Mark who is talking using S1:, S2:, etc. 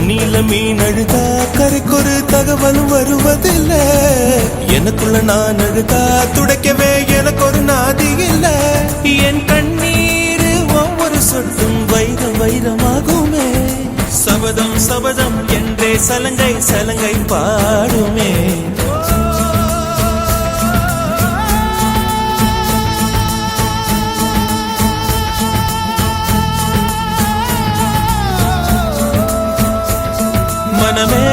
S1: தண்ணியில மீன் அழுதா கரைக்கொரு தகவலும் வருவதில்ல. எனக்குள்ள நான் அழுதா துடைக்கவே எனக்கு ஒரு நாதி இல்ல. என் கண்ணீர் ஒவ்வொரு சொட்டும் வைரம் வைரமாகுமே. சபதம் சபதம் என்றே சலங்கை சலங்கை பாடுமே. மனமே